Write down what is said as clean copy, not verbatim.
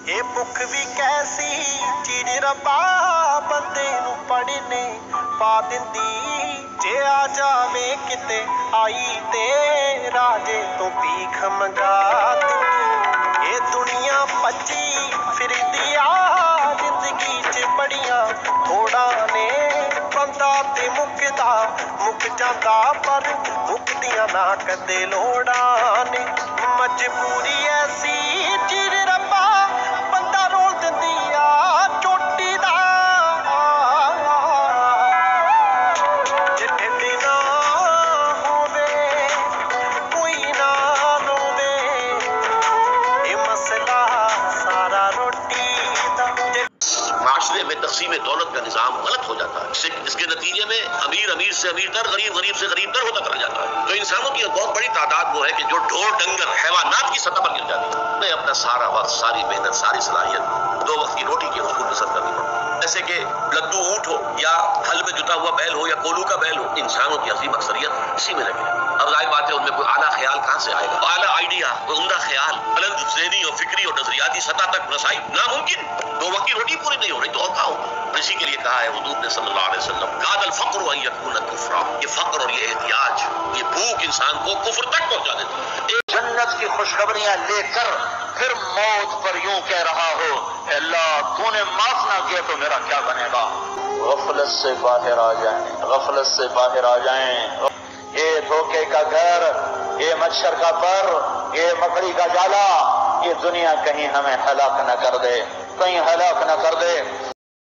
ये भुख भी कैसी चीज रब्बा बंदे नू पढ़ने पा दिंदी जे आ जावे किते आई ते राजे तो भीख मंगा दिंदी। ये दुनिया भजी फिरदी आ जिंदगी च बड़ियां थोड़ा ने बंदा ते मुकदा मुक जांदा पर मुकदियां ना कदे लोड़ा ने। मजबूरी ऐसी चीज रब्बा बंदा रोल दिंदी आ चोटी दा जे ढिड ना होवे कोई ना रोवे ये मसला सारा रोटी दा। माशरे में तकसीम दौलत का निज़ाम गलत हो जाता है। इसके नतीजे में अमीर अमीर से अमीर तर, गरीब गरीब से गरीब तर होता चला जाता है। तो इंसानों की एक बहुत बड़ी तादाद वो है कि जो ढोर डंगर हैवानात की सतह पर गिर जाती है। मैं अपना सारा वक्त, सारी मेहनत, सारी सलाहियत दो वक्त की रोटी के हुकूक में सद करनी पड़ती। जैसे कि लद्दू ऊँट हो या हल में जुता हुआ बैल हो या कोलू का बैल हो, इंसानों की अजीम अक्सरियत इसी में लगे। अब जाहिर बात है उनमें कोई आला ख्याल कहाँ से आएगा, आला आइडिया, कोई उम्दा ख्याल, बुलंद ज़हनी और फिक्री और नजरियाती सतह तक रसाई नामुमकिन। दो वक्त की रोटी पूरी नहीं हो रही तो और क्या होगा। इसी के लिए कहा है हुजूर ने सल्लल्लाहु अलैहि वसल्लम, कादल फक्र अन यकून कुफ्रा, ये फक्र और ये एहतियाज, ये भूख इंसान को कुफ्र तक पहुंचा देती है। जन्नत की खुशखबरियां लेकर फिर मौत पर यूं कह रहा हो, अल्लाह तूने माफ ना किया तो मेरा क्या बनेगा। गफलत से बाहर आ जाएं, गफलत से बाहर आ जाएं। ये धोखे का घर, ये मच्छर का पर, ये मकड़ी का जाला, ये दुनिया कहीं हमें हलाक न कर दे, कहीं हलाक न कर दे।